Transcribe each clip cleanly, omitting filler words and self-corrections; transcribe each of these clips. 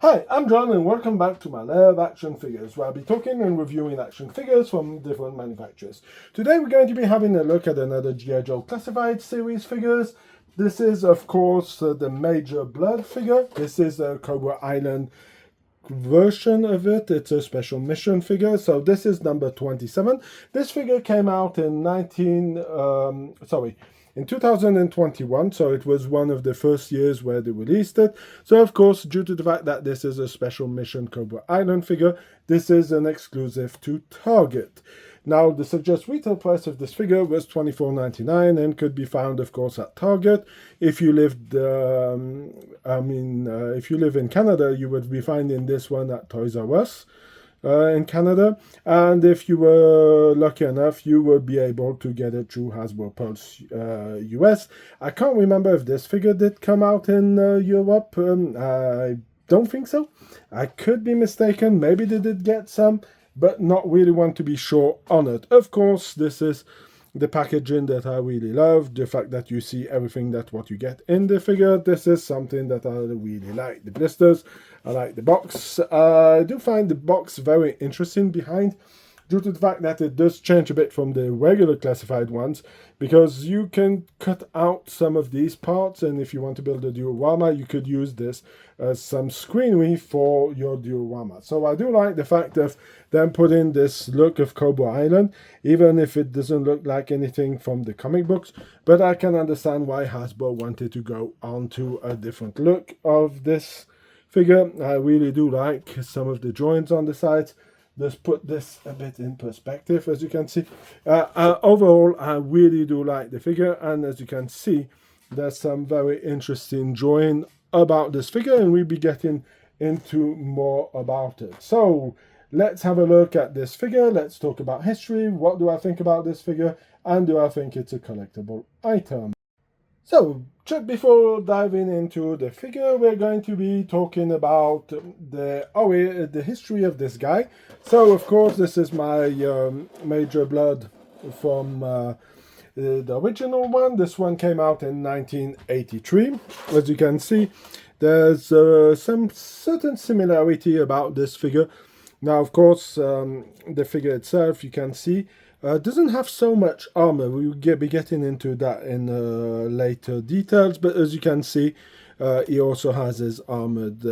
Hi, I'm John and welcome back to my Lair of Action Figures, where I'll be talking and reviewing action figures from different manufacturers. Today we're going to be having a look at another G.I. Joe Classified series figures. This is, of course, the Major Bludd figure. This is a Cobra Island version of it. It's a special mission figure, so this is number 27. This figure came out in 2021, so it was one of the first years where they released it. So of course, due to the fact that this is a special mission Cobra Island figure, this is an exclusive to Target. Now, the suggested retail price of this figure was $24.99 and could be found, of course, at Target. If you lived, if you live in Canada, you would be finding this one at Toys R Us in Canada. And if you were lucky enough, you would be able to get it through Hasbro Pulse US. I can't remember if this figure did come out in Europe. I don't think so. I could be mistaken. Maybe they did get some, but not really want to be sure on it. Of course, this is the packaging that I really love. The fact that you see everything that what you get in the figure. This is something that I really like. The blisters, I like the box. I do find the box very interesting behind, due to the fact that it does change a bit from the regular classified ones, because you can cut out some of these parts, and if you want to build a diorama, you could use this as some screenery for your diorama. So I do like the fact of them putting this look of Cobra Island, even if it doesn't look like anything from the comic books, but I can understand why Hasbro wanted to go on to a different look of this figure. I really do like some of the joints on the sides. Let's put this a bit in perspective, as you can see. Overall, I really do like the figure, and as you can see, there's some very interesting drawing about this figure, and we'll be getting into more about it. So let's have a look at this figure. Let's talk about history. What do I think about this figure, and do I think it's a collectible item? So, just before diving into the figure, we're going to be talking about the history of this guy. So, of course, this is my Major Bludd from the original one. This one came out in 1983. As you can see, there's some certain similarity about this figure. Now, of course, the figure itself, you can see, doesn't have so much armor. We will be getting into that in later details, but as you can see, he also has his armored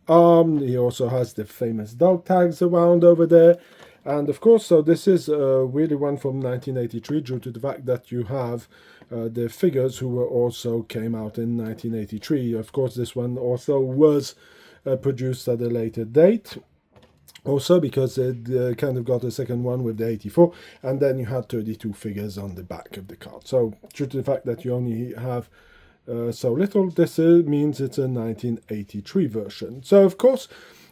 arm. He also has the famous dog tags around over there. And of course, so this is really one from 1983, due to the fact that you have the figures who were also came out in 1983. Of course, this one also was produced at a later date. Also, because it kind of got a second one with the 84, and then you had 32 figures on the back of the card. So, due to the fact that you only have so little, this means it's a 1983 version. So, of course,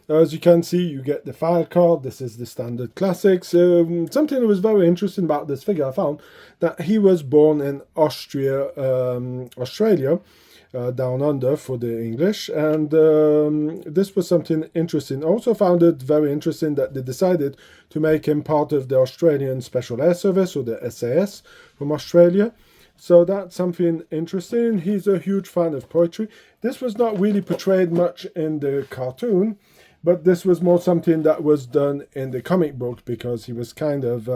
as you can see, you get the file card. This is the standard classics. Something that was very interesting about this figure, I found that he was born in Australia, down under for the English, and this was something interesting. Also found it very interesting that they decided to make him part of the Australian Special Air Service, or the SAS from Australia. So that's something interesting. He's a huge fan of poetry. This was not really portrayed much in the cartoon, but this was more something that was done in the comic book, because he was kind of,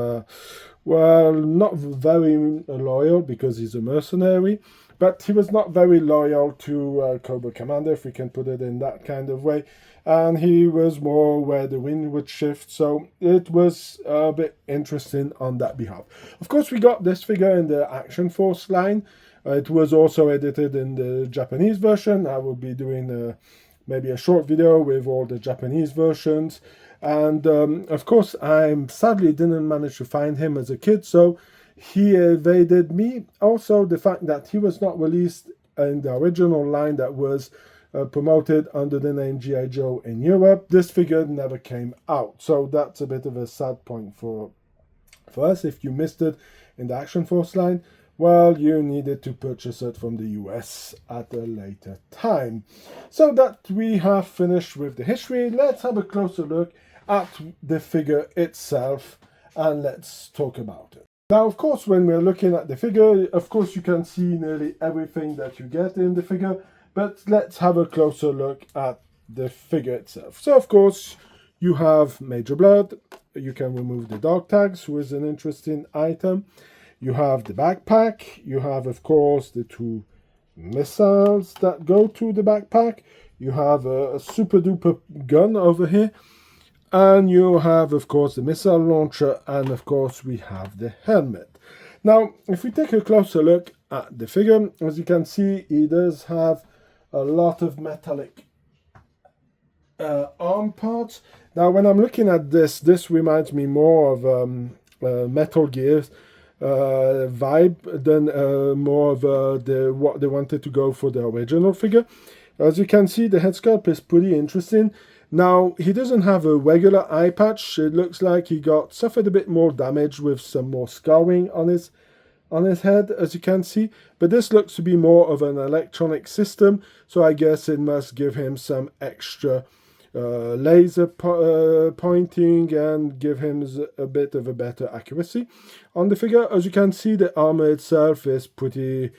well, not very loyal, because he's a mercenary, but he was not very loyal to Cobra Commander, if we can put it in that kind of way. And he was more where the wind would shift, so it was a bit interesting on that behalf. Of course, we got this figure in the Action Force line. It was also edited in the Japanese version. I will be doing maybe a short video with all the Japanese versions. And of course, I sadly didn't manage to find him as a kid, so he evaded me. Also, the fact that he was not released in the original line that was promoted under the name G.I. Joe in Europe. This figure never came out, so that's a bit of a sad point for us. If you missed it in the Action Force line, well, you needed to purchase it from the US at a later time. So that we have finished with the history, let's have a closer look at the figure itself, and let's talk about it. Now, of course, when we're looking at the figure, of course, you can see nearly everything that you get in the figure, but let's have a closer look at the figure itself. So of course you have Major Bludd. You can remove the dog tags, who is an interesting item. You have the backpack. You have, of course, the two missiles that go to the backpack. You have a super duper gun over here. And you have, of course, the missile launcher. And, of course, we have the helmet. Now, if we take a closer look at the figure, as you can see, he does have a lot of metallic arm parts. Now, when I'm looking at this reminds me more of Metal Gear vibe than more of what they wanted to go for the original figure. As you can see, the head sculpt is pretty interesting. Now, he doesn't have a regular eye patch. It looks like he suffered a bit more damage with some more scarring on his head, as you can see. But this looks to be more of an electronic system, so I guess it must give him some extra laser pointing and give him a bit of a better accuracy on the figure. As you can see, the armor itself is pretty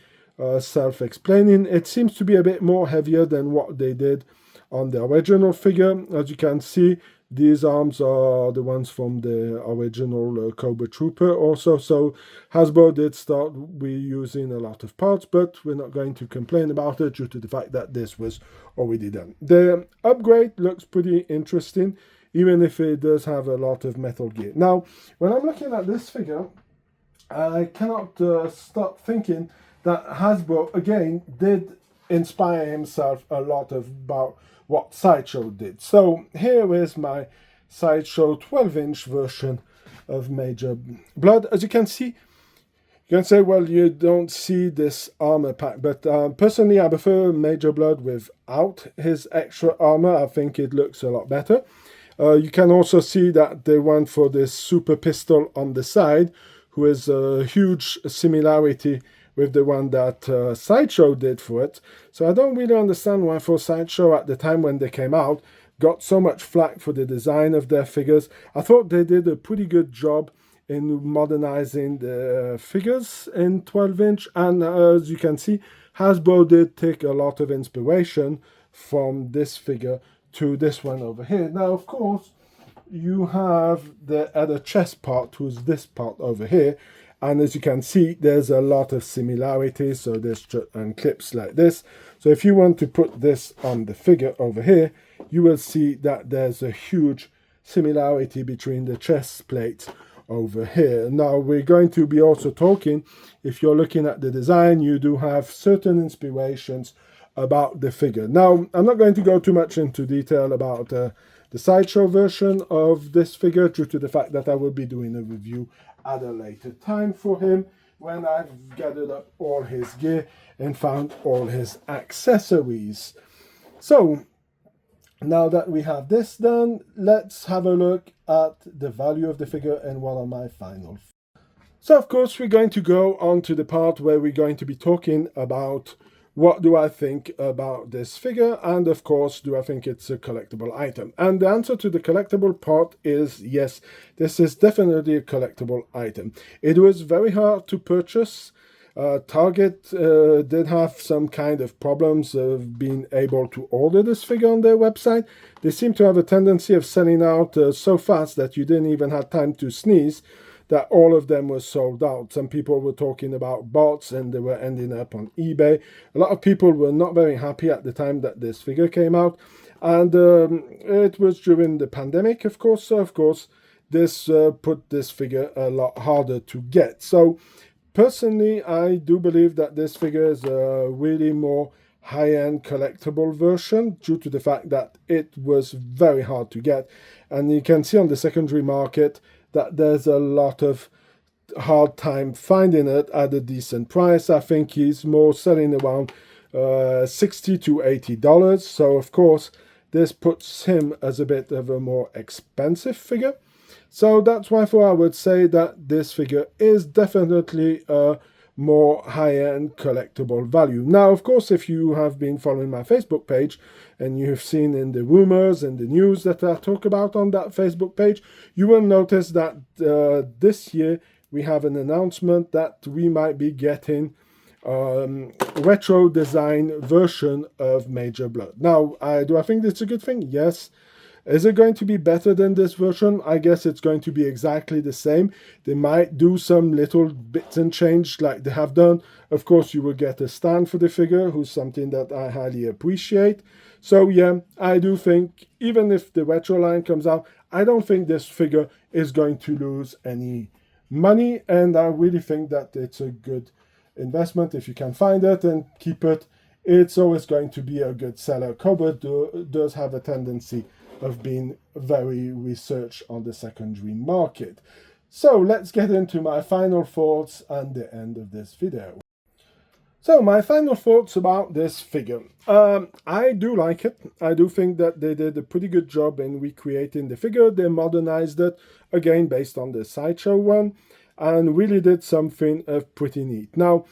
self-explaining. It seems to be a bit more heavier than what they did on the original figure. As you can see, these arms are the ones from the original Cobra Trooper also. So Hasbro did start reusing a lot of parts, but we're not going to complain about it due to the fact that this was already done. The upgrade looks pretty interesting, even if it does have a lot of Metal Gear. Now, when I'm looking at this figure, I cannot stop thinking that Hasbro, again, did inspire himself a lot about what Sideshow did. So here is my Sideshow 12-inch version of Major Bludd. As you can see, you can say, well, you don't see this armor pack, but personally I prefer Major Bludd without his extra armor. I think it looks a lot better. You can also see that they went for this super pistol on the side, who is a huge similarity with the one that Sideshow did for it. So I don't really understand why for Sideshow at the time when they came out got so much flack for the design of their figures. I thought they did a pretty good job in modernizing the figures in 12-inch, and as you can see, Hasbro did take a lot of inspiration from this figure to this one over here. Now, of course, you have the other chest part, who's this part over here. And as you can see, there's a lot of similarities. So there's clips like this. So if you want to put this on the figure over here, you will see that there's a huge similarity between the chest plates over here. Now we're going to be also talking, if you're looking at the design, you do have certain inspirations about the figure. Now, I'm not going to go too much into detail about the Sideshow version of this figure due to the fact that I will be doing a review at a later time for him when I've gathered up all his gear and found all his accessories. So now that we have this done, let's have a look at the value of the figure and what are my final. So of course we're going to go on to the part where we're going to be talking about what do I think about this figure, and of course, do I think it's a collectible item? And the answer to the collectible part is yes, this is definitely a collectible item. It was very hard to purchase. Target did have some kind of problems of being able to order this figure on their website. They seem to have a tendency of selling out so fast that you didn't even have time to sneeze, that all of them were sold out. Some people were talking about bots and they were ending up on eBay. A lot of people were not very happy at the time that this figure came out. And it was during the pandemic, of course. So, of course, this put this figure a lot harder to get. So, personally, I do believe that this figure is a really more high-end collectible version due to the fact that it was very hard to get. And you can see on the secondary market that there's a lot of hard time finding it at a decent price. I think he's more selling around $60 to $80. So of course, this puts him as a bit of a more expensive figure. So that's why I would say that this figure is definitely a more high-end collectible value. Now, of course, if you have been following my Facebook page and you've seen in the rumors and the news that I talk about on that Facebook page, you will notice that this year we have an announcement that we might be getting retro design version of Major Bludd. Now, do I think that's a good thing? Yes. Is it going to be better than this version? I guess it's going to be exactly the same. They might do some little bits and change like they have done. Of course, you will get a stand for the figure, who's something that I highly appreciate. So yeah, I do think, even if the retro line comes out, I don't think this figure is going to lose any money, and I really think that it's a good investment if you can find it and keep it. It's always going to be a good seller. Cobra does have a tendency of being very researched on the secondary market. So let's get into my final thoughts and the end of this video. So my final thoughts about this figure. I do like it. I do think that they did a pretty good job in recreating the figure. They modernized it, again based on the Sideshow one, and really did something pretty neat. Now,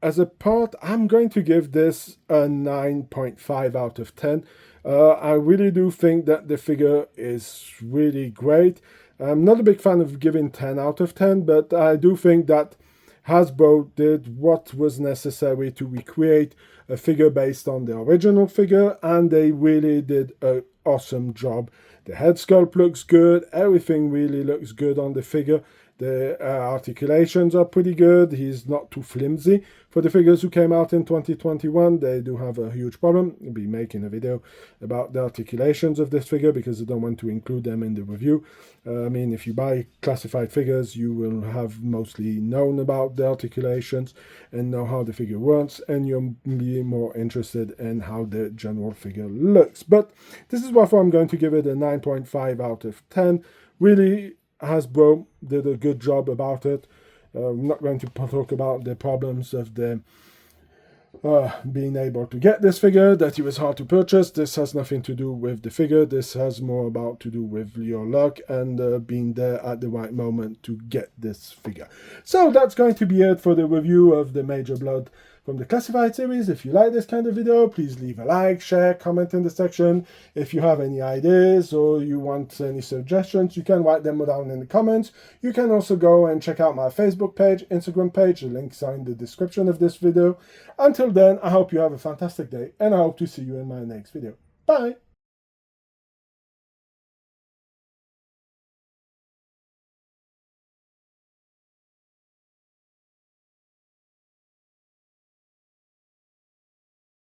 as a part, I'm going to give this a 9.5 out of 10. I really do think that the figure is really great. I'm not a big fan of giving 10 out of 10, but I do think that Hasbro did what was necessary to recreate a figure based on the original figure, and they really did an awesome job. The head sculpt looks good, everything really looks good on the figure. The articulations are pretty good. He's not too flimsy. For the figures who came out in 2021, they do have a huge problem. I'll be making a video about the articulations of this figure because I don't want to include them in the review. I mean, if you buy classified figures, you will have mostly known about the articulations and know how the figure works, and you'll be more interested in how the general figure looks. But this is why I'm going to give it a 9.5 out of 10. Really, Hasbro did a good job about it. I'm not going to talk about the problems of the being able to get this figure, that it was hard to purchase. This has nothing to do with the figure. This has more about to do with your luck and being there at the right moment to get this figure. So that's going to be it for the review of the Major Bludd from the Classified series. If you like this kind of video, please leave a like, share, comment in the section. If you have any ideas or you want any suggestions, you can write them down in the comments. You can also go and check out my Facebook page, Instagram page. The links are in the description of this video. Until then, I hope you have a fantastic day, and I hope to see you in my next video. Bye!